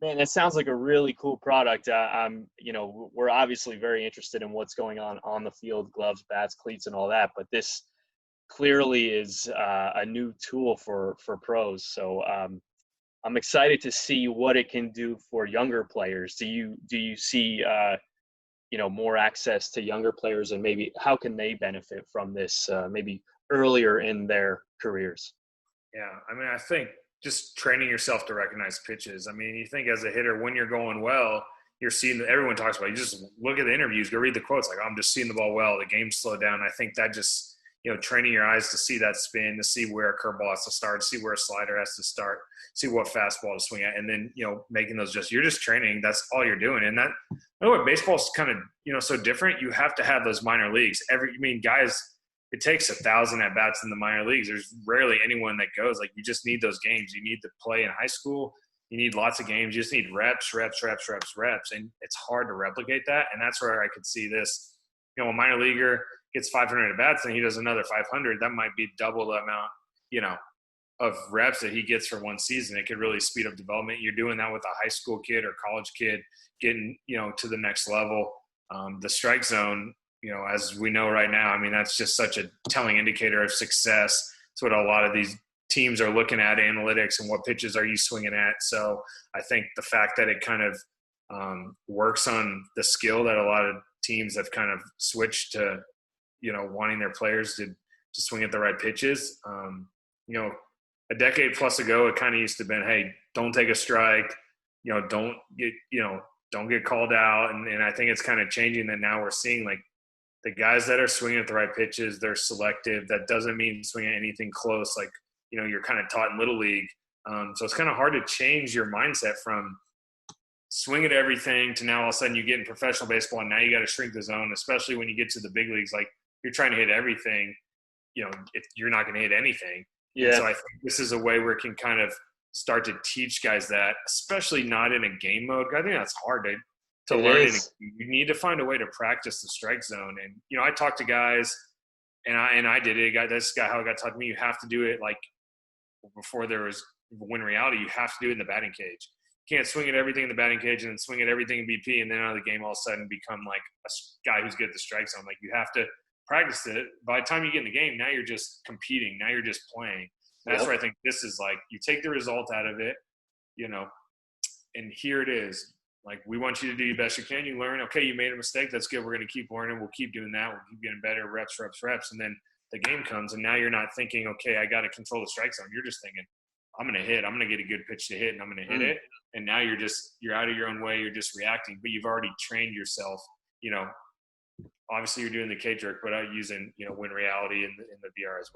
Man, that sounds like a really cool product. We're obviously very interested in what's going on the field, gloves, bats, cleats, and all that. But this clearly is a new tool for pros. So I'm excited to see what it can do for younger players. Do you see more access to younger players, and maybe how can they benefit from this maybe earlier in their careers? Yeah, I mean, I think just training yourself to recognize pitches. I mean, you think as a hitter, when you're going well, you're seeing that everyone talks about. You just look at the interviews, go read the quotes. Like, I'm just seeing the ball well. The game slowed down. I think that just training your eyes to see that spin, to see where a curveball has to start, to see where a slider has to start, see what fastball to swing at, and then making those you're just training. That's all you're doing. And that, what baseball's kind of so different. You have to have those minor leagues. Guys. It takes 1,000 at bats in the minor leagues. There's rarely anyone that goes. Like, you just need those games. You need to play in high school. You need lots of games. You just need reps. And it's hard to replicate that. And that's where I could see this. A minor leaguer gets 500 at bats and he does another 500. That might be double the amount, of reps that he gets for one season. It could really speed up development. You're doing that with a high school kid or college kid getting, to the next level. The strike zone, as we know right now, I mean, that's just such a telling indicator of success. It's what a lot of these teams are looking at, analytics, and what pitches are you swinging at. So I think the fact that it kind of works on the skill that a lot of teams have kind of switched to, wanting their players to swing at the right pitches. A decade plus ago, it kind of used to have been, hey, don't take a strike, don't get called out. And I think it's kind of changing that now we're seeing, like, the guys that are swinging at the right pitches, they're selective. That doesn't mean swinging anything close, like, you're kind of taught in Little League. So it's kind of hard to change your mindset from swing at everything to now all of a sudden you get in professional baseball and now you got to shrink the zone, especially when you get to the big leagues. Like, you're trying to hit everything, you're not going to hit anything. Yeah. And so I think this is a way where it can kind of start to teach guys that, especially not in a game mode. I think that's hard to learn. You need to find a way to practice the strike zone. And, I talk to guys and I did it. This guy, how it got taught to me, you have to do it like before there was Win Reality, you have to do it in the batting cage. You can't swing at everything in the batting cage and then swing at everything in BP and then out of the game all of a sudden become like a guy who's good at the strike zone. Like, you have to practice it. By the time you get in the game, now you're just competing. Now you're just playing. That's where I think this is like, you take the result out of it, and here it is. Like, we want you to do your best you can. You learn, okay, you made a mistake. That's good. We're going to keep learning. We'll keep doing that. We'll keep getting better, reps. And then the game comes, and now you're not thinking, okay, I got to control the strike zone. You're just thinking, I'm going to hit. I'm going to get a good pitch to hit, and I'm going to hit it. And now you're out of your own way. You're just reacting. But you've already trained yourself. Obviously you're doing the cage work, but using, Win Reality in the VR as well.